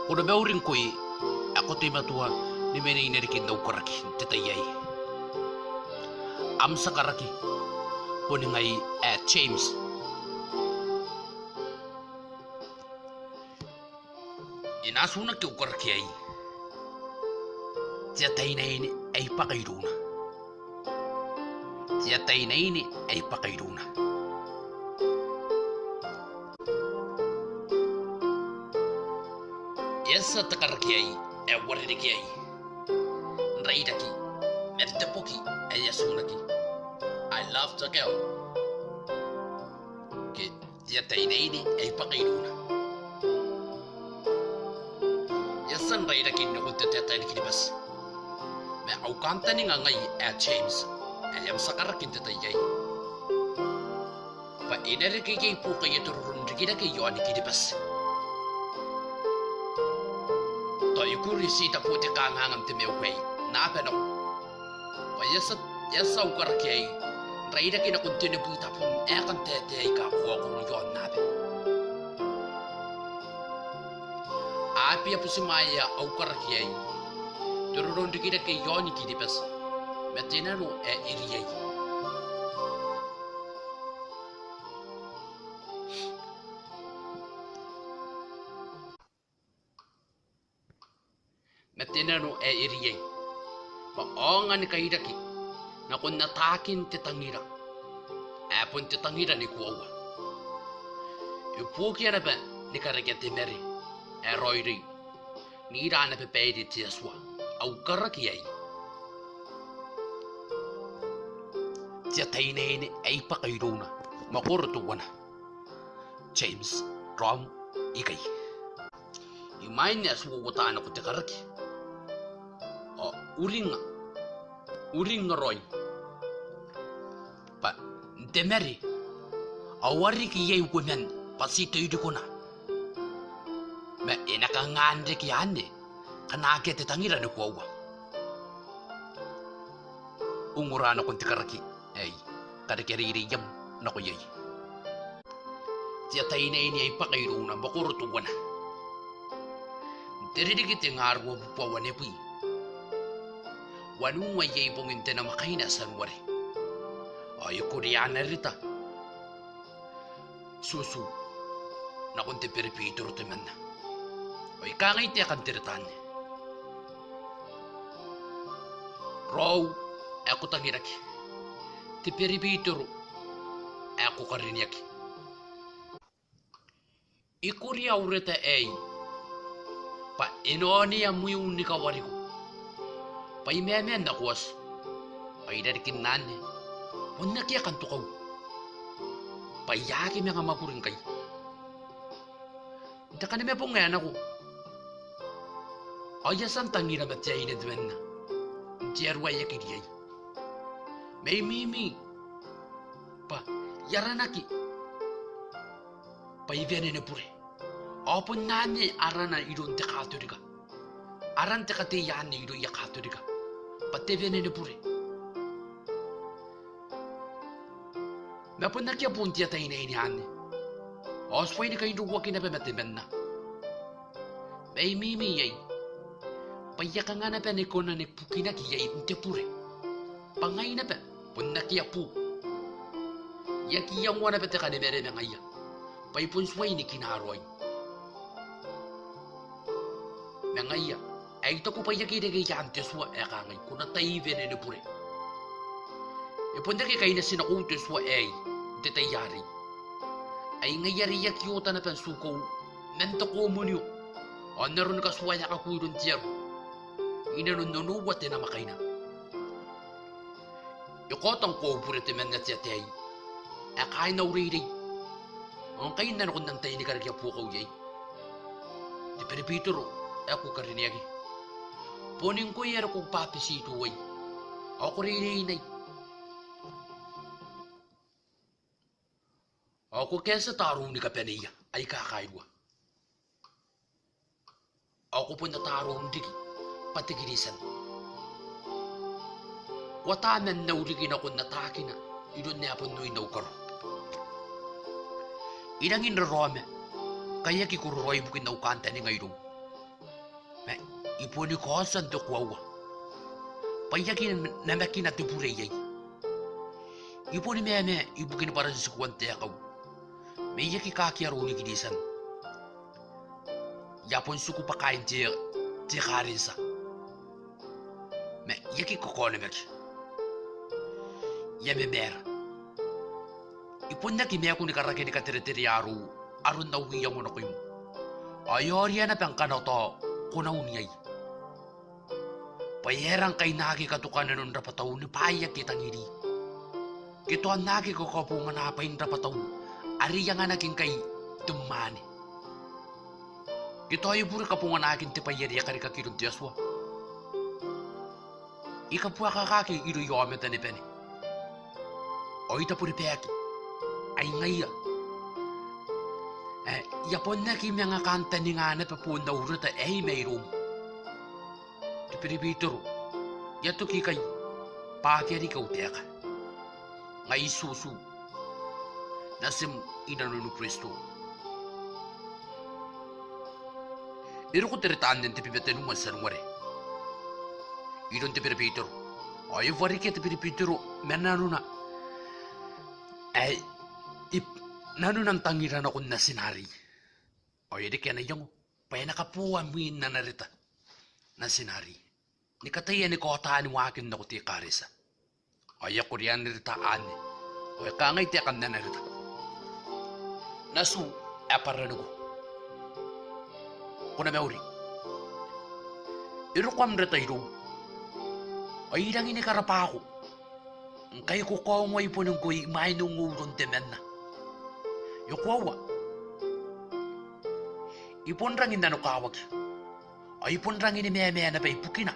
Kuna meurin kui ako timatua ni meni inerikin daw karaki tetayay. Am sa karaki puni ngai James. Inasuna ki karaki ay. ATAEI-N-AINE ay pakairuna. ATAEI-N-AINE ay pakairuna. Yesa takaraki ay wariniki ay. Raidaki, mertepoki ay yasunaki. I love the girl. Ke ATAEI-N-AINE ay pakairuna. Yasan raidaki nukunte ATAEI-N kinibas. Me au kanta ni ngai James ayam sakarakin tetayay. Pa ineriki kay po kayo turun rikida kay yoani kidibas. Toy kuri sita puti kangangan timeway na apeno. Pa yasa ukarakay raida kina kontinu puta pun ekan tetay ka kuwa yon nabe. Api apusimaya ukarakay turun rikida kay yoani kidibas. Metinano iriyay. Metinano iriyay. Paongan kay daki na kung natakin titangira. Apon titangira ni kuwa. Ipuki na ba ni karagete meri. Royri. Nira na pepedi tiyaswa. Au karakiyay. ATAEI-N-AINE ay pakairuna. Mwakoro tuwana. James Rom ikay. Imain niya suwataan ako tikaraki. Uring nga roy. Pa demeri. Awari kiyay kumen pasito yudu ko na. Ma inakangande kiyande. Kanake titangira ni kuwa. Ungurana ko tikaraki. Ay, kada kiririyam na kuyay. ATAEI-N-AINE ay pakairuna, Mwakoro tuwana. Teridigit yung harwa bupawan epi. Wanung ayay ponginte na makaina sanwari. Ay, Koreana rita. Susu, na kunti peripituro timan na. Ay, kangay tiyakan tiritan. Raw, ako tangiraki. Tiperibituro ako karinyak. Ikuri aureta ay pa inoni amuyong ni kawari ko. Pa imemen na kuwas. Ay darikin nane. Huwag kiyakan tukaw. Pa yaki mga mapuring kay. Daka na may pongan ako. Ay asan tangira matyayin na duwan na. Diyarway yakidiyay. May mimi. Pa, yaranaki. Pa ivene ne pure. Opun nani arana idon te katuriga. Aran te kate yani idon ya katuriga. Pa te vene ne pure. Mapun nakia punti ATAEI-N-AINE hani. Osway ni kayo duwa kinapemete benna. May mimi yay. Pa yaka nga na pa ni kona ni pukinaki yay inte pure. Pangay na pa. Punnak yapu. Yaki yang wana pete kane mere na ngaya. Pai pun sway ni kinaroy. Na ngaya. Ay to ko pa yaki de yante swa ekangay kuna taivene ne pure. E pundak kay na sinakunto swa ay detayari. Ay ngayari yaki yota na pansuko. Nanta ko munyo. Onaron ka swa ya ka kuidon tiyaro. Inanon nunuwat na makayna. Yokotang ko pure temen na ATAEI. Akay na uriri. Ang kayo na nakon ng tayo ni karagya po ko yay. Di peripituro, ako kariniyagi. Puning ko yara kong papisito way. Ako rin. Ako kaya sa tarong ni kapaniya ay kakaidwa. Ako po na tarong digi, patigirisan. Watanan na uligin ako nataki na, idon niya po noy na ukaro. Inangin na rome, kaya kikuroy bukin na ukanta ni ngayon. iponi kosan to kwawa payaki na makina te pure yai iponi me ibukin para sikuante akaw me yaki kakiaro ni gidisan yapon suku pakain te kharisa me yaki kokone mek yame mer ipon na kimya ko ni karake ni katere arun na uwi yang mo koymo ayoriya na pangkano to kuna uniyay payerang kay nagi katukanan nun rapataw ni payak kitang iri kito ang nagi ko kapungan napain rapataw ariya nga naging kay tumani kito ay puri kapungan naging tipayeriya karika kirun tiyaswa ikapuwa kakaki iru yome tani peni o ita puri peyaki ay ngaya yapon na kim yang kanta ni nga na papunda urut mayroom ti piripitoro yato ki kay pakeri ka uteka nga isusu nasim inano ni Kristo iro ko teritaan din ti pibeten mo sanware iron ti piripitoro ay varike ti piripitoro menano na nano nang tangiran ako na sinari. O yedi kaya na yung paya nakapuwa min na narita na sinari. Ni kataya ni kotaan ni wakin na kuti karisa. O yako riyan niritaan ni. O yaka ngay tiyakan na narita. Nasu aparan ko. Kuna meuri. Iro ko amrita iro. O irang inikarapa ako. Kaya ko kawangay po nung ko'y mainungurong temen na. Yokwawa. Ipon rangin na nukawag. Ay ipon rangin ni meme na pa ipukina.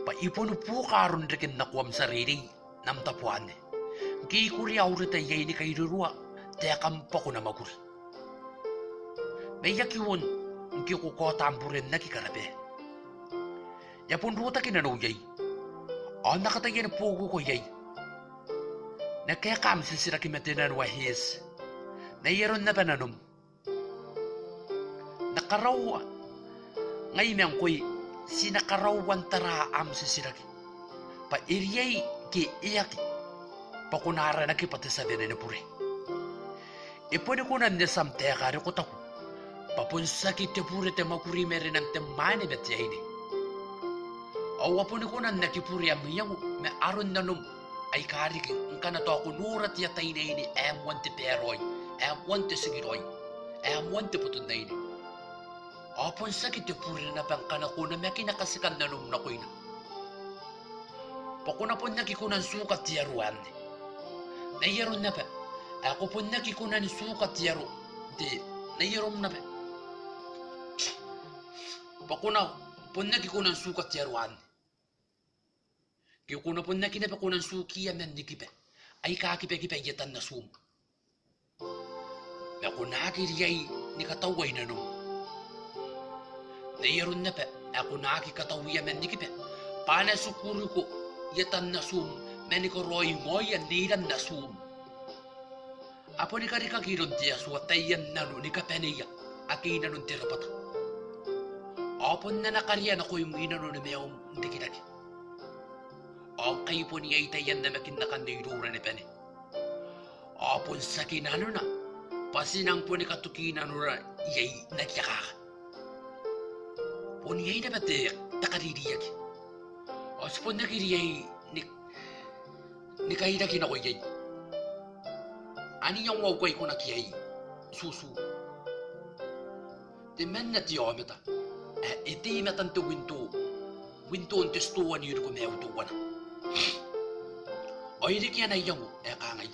Pa ipon pukaron rikin na kuwam sarili nam tapuan ni. Kikuri aurita yay ni kay rurua. Taya kampa ko na maguri. May yakiwon. Kikukotampurin na kikarabe. Yapon ruta kinanaw yay. O nakataya na pugo ko yay. Nakayakam sisira kimatinan wahis. Nayeron na pananom. Nakarawa. Ngayon ko'y sinakarawan taraam sa siragi. Pa iriyay ki iyaki. Pakunara na kipatisabi na pure. Ipon ko na nisam tekari ko tako. Papunsa ki te pure te makuri meron ng temani bet yayni. Awapon ko na nakipuri amiyang me aron na num ay kari ka na to ako nurat yatay na ini M1 te peroy. M1 te sigiroy. M1 te putun na ini. Apon sakit te puri na pangkana ko na may kinakasikan na nung nakoy na. Pakuna po nakikunan sukat tiyaruan. Nayaron na pa. Ako po nakikunan sukat tiyaru. Nayaron na pa. Pakuna po nakikunan sukat tiyaruan. Kikuna po nakinapakunan sukiya men nikipe. Ay kakipe-kipe yatan na sum. Ako nakiriyay ni kataway na nung. Nayaron na pa, ako nakikatawiya men ni kipe. Pana sukuro ko, yatan na sum, men ko roy ngoy yan nilan na sum. Apo ni karika kirod diya suwatayan na nun ni kapeniya, akina nun tirapata. Apo na nakariyan ako yung inanon ni mayawang hindi kinaki. Ang kayo po niya itayan na makinakan na irura ni pene. Apo sa kinano na, pasinang po ni katukinan nura yay nagyakaka. Pon yay na batik takaririyak. Os po nakiriyay ni kahirakin ako yay. Ani yung waway ko nakiyay susu. Timen na tiyo meta. Iti metan to winto. Winto ang testuan yun ko may utuwan. O hindi kaya na iyang kangay.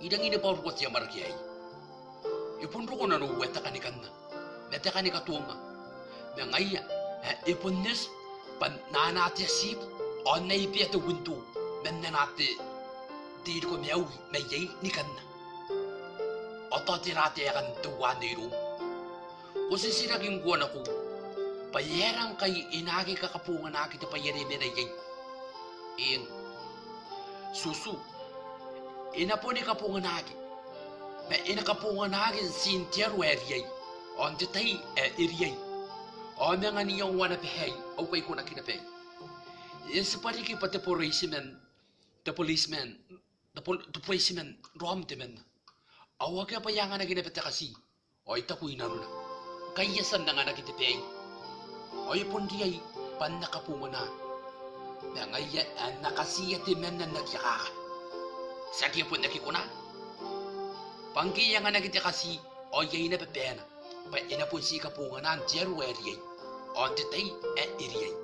Idang inipawar ko siya markiyay. Ipun ko na nuwet na kanikan na. Mete kanika tunga. Ngaya, ipunis, pan nanati sip, on na ipiya to winto. Men nanati, di ko miyaw, mayay nikan na. Oto tirati akan tuwan ni rum. Kasi sinaging guwan ako, payerang kay inagi kakapungan na kita payerimin na yay. Susu, inapo ni kapungan nagi. May inakapungan nagin sintiar weriyay. On the tay iriyay. O mga niyong wana pehey, okay ko na kinapay. Yes, pari ki pati policeman, the policeman, the policeman, romteman. Awag ka pa yang na ginapit kasi, o itakuin na rin. Kaya saan na nga nakitipay? O ipon diyay, pan nakapunga na. Nangaya, nakasiyatiman na nagyakaka. Sakya po nakikuna. Pangkiya nga nakiti kasi, o yay na pepena. Pa inapon si kapunga na ang jero eriyay. O titay e iriyay.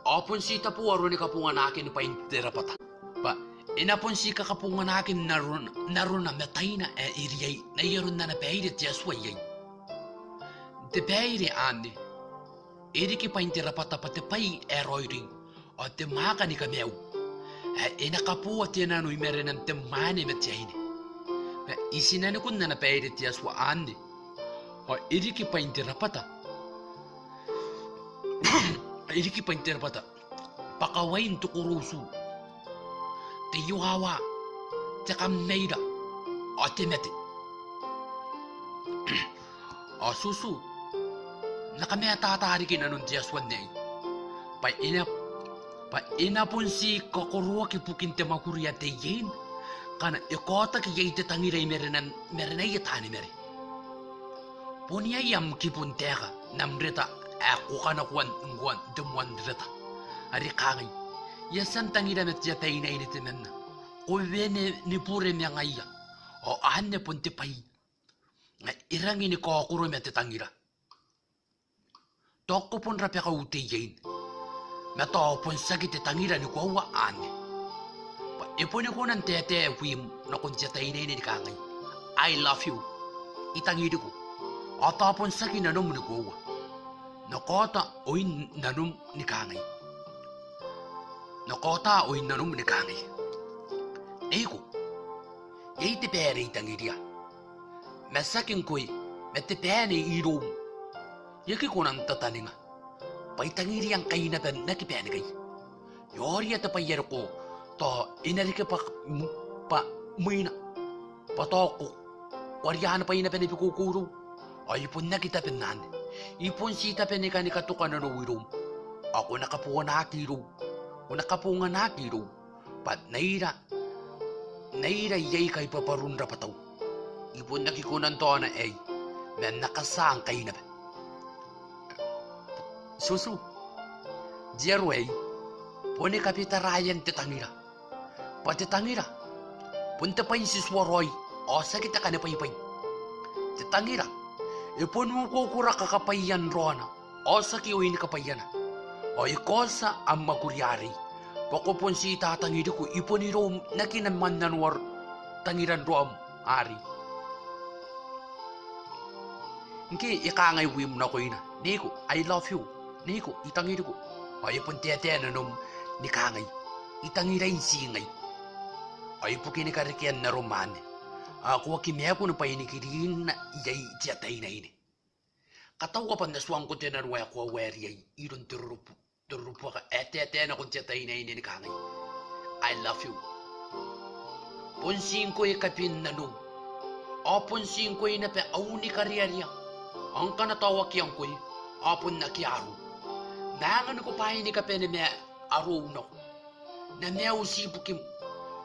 Apon si tapu aro ni kapunga na akin pa intirapata. Pa inapon si kakapunga na akin naroon na metay na e iriyay. Na iyaron na napairit yaswayay. Te pairi andi. Iri ki pa intirapata pati pay eroiring. O te maka ni kameu. Inakapu at yan ano'y meron ng temani matyahin. Isinano ko na napairit yaswa andi. O iriki pa intirapata. Iriki pa intirapata. Pakawain tukurusu. Tiyuhawa. Takam naida. O timeti. O susu. Nakamaya tatarikin anong yaswan na Pa inapon si kokoruwa ki pukin temakuriya teyin. Kana ikota ki yaite tangiray merenay yatani mere. Punya yam ki punteka namreta ako kana nguan demuan reta. Ari kangay. Yasan tangira met yatay na initimen na. O vene ni pure miya ngaya. O ahane punti pay. Nga irangi ni kokoro met tangira. Toko pun rapya ka utiyin. Meto pun sakit tangira ni kuwa ane. Ipon ko ng tete wim na kung tiyatay na ini kangay. I love you. Itangidi ko. At tapon sa kinanom ni kuwa. Nakota oy nanom ni kangay. Nakota oy nanom ni kangay. Eko. Yay te pere itangidi ya. Masakin ko'y metepene irom. Yaki ko ng tataninga. Paitangidi ang kayo na nakipene kay. Yori at apayero ko. To inarike pa muina patoko wariana pa ina penipikukuru ay ipon na kita penan ipon sita penika ni katukan na ruwirom ako nakapunga na akiro o nakapunga na akiro pat naira yay kay paparun rapataw ipon nakikunan to na men nakasang kay na susu jerway pone kapitarayan tetangira pati tangira, punta pa yung siswaroy, o sakit ka na paypay. Ti tangira, ipon mo kukura kakapayan rona, o sakiwin kapayan. O ikosa ang makuryari, pakupon si tatangiri ko, ipon ni Rom na kinaman nanwar tangiran Rom, ari. Hindi, ikangay wim na ko ina. Niko, I love you. Niko, itangiri ko. O ipon tiyate na nung nikangay, itangira yung singay. Ay po kinikarikyan na roman. Ako kimaya ko na pa inikirin na iyay tiyatay na ini. Katawa pa naswang ko tinarwaya ko aweriyay. Iron turupo ka ete na kung tiyatay na ini ni kangay. I love you. Punsing ko kapin na nung. O punsing ko na pa auni karyarya. Ang kanatawa kiyang ko apon na kiyaro. Nangan ko pa ini kapin na may arauna ko. Na may usibukim.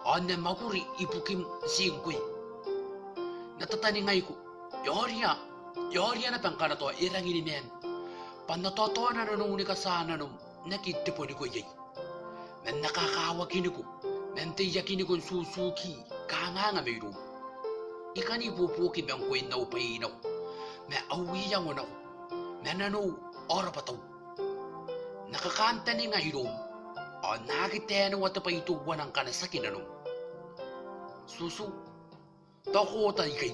Ane makuri ipukim singkui. Natatani ko, Yorya na pangkana to irang ini men. Panatoto na nung ni kasana nung nakitipo ni ko yay. Men nakakawa kini ko, men tiyakin ko susuki, kanganga mayroon. Ikan ipupukim ang kuin na upayinaw. Me awiyang unaw. Men ano, ora pataw. Nakakanta ni nga hirong. O nakiteno at paituwan ang kanasakin na nung. Susu, toko tayo kay.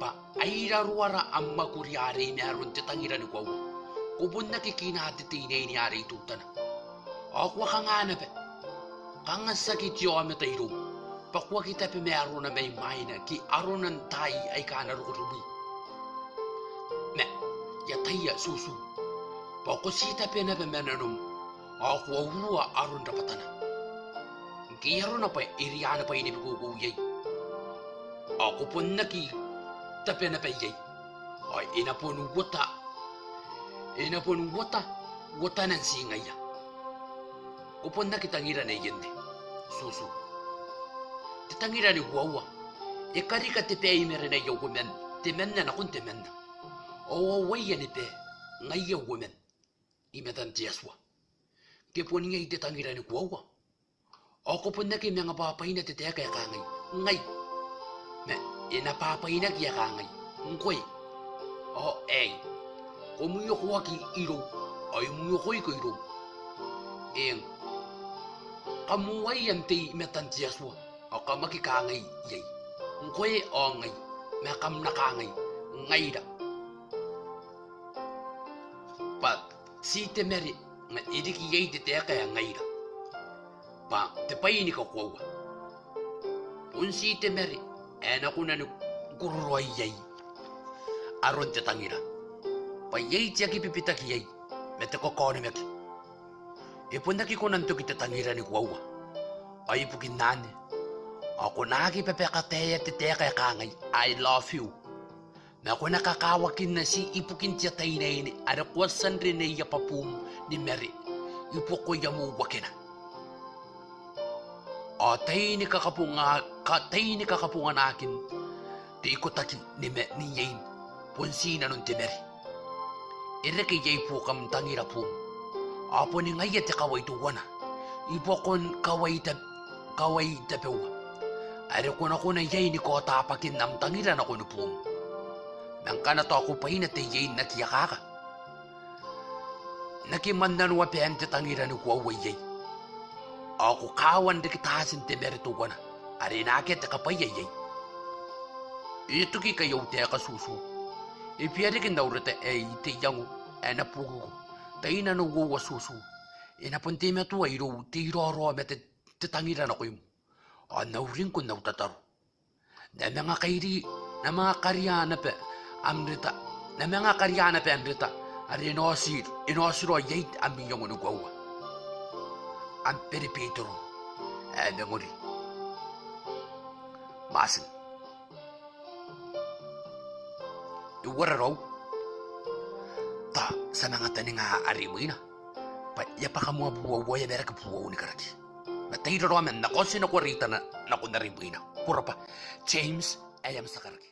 Pa ay raruara ang makuryari meron titangira ni kwaw. Kubun nakikinatitinay ni ari tutan. Ako ka nga na pe. Kanga sakit yo ame tayo. Pakwa kita pe meron na may mayna ki aronan tay ay kanarurubi. Me, yataya susu. Pako sita pe na pe menanum. Ako awuwa aron rapatana. Kiyaro na pa iriana pa ini pagkukuyay. Ako po tapena pa yay. Ay inapon wata nan singaya. Upon na kitangira na yende. Susu. Kitangira ni wawa. Ikarika te pe imere na yogumen. Temenna na kun temenna. O waya ni pe. Ngaya women. Imetan tiaswa. Kipon nga ititangira ni wawa. Ako po na kimi nga papay na titeka ya kangay. Ngay. Me, inapapay na kaya kangay. Ngoy. O, kumuyo ko ki iro. Ay muyo ko iro. Kamuay yan ti metantiaswa. O kamakikangay yay. Ngoy o ngay. Makam na kangay. Ngay da. Pa, si temeri. Nga idiki yay titeka ya ngay da. Pa, te paini ka kwawa. Unsi te meri, ako na nagkururoy yay. Aron te tangira. Pa yay tiya ki pipita ki yay. Mete ko kone meki. Ipundaki ko nanto ki te tangira ni kwawa. Ay pukin nane. Ako naki pepekateya te teka kangay. I love you. Na ako nakakawakin na si ipukin tiya tayo na ini. Ada kwasan rin na iya papum ni meri. Ipo ko yamu wakina. Tay ni kakapungan akin. Di ko taki ni yain. Punsina nun timeri. Ireke yay po kam tangira po. Apo ni ngayat ya kaway tuwana. Ipo kon kaway tapewa. Are ko na yay ni ko tapakin nam tangira na ko ni po. Nang ka na to ako pahin at yain na kiyakaka. Nakimandan wapen te tangira ni ko away yay. Ako kawan de kitasin te merito ko na. Ari nakit kapayayay. Ito ki kayo te kasusu. Ipiyari kin daurete te yangu. Napugo ko. Tayo na nuwa susu. Inapunti me tu ayro. Te iroro me te tangira na ko yung. Naurin ko nautataro. Na mga kairi. Na mga karyana pe. Amrita. Na mga karyana pe amrita. Ari inosiro yay amiyong unugwawa. Ang peripetro, nanguri. Masin. Iwara raw. Ta, sa mga taning ari mo ina. Yapa ka mga buwawa ya mereka buwaw ni karaki. Matay raw amin, nakosin ako rita na nakunari mo ina. Kura pa, James A.Kakiabo.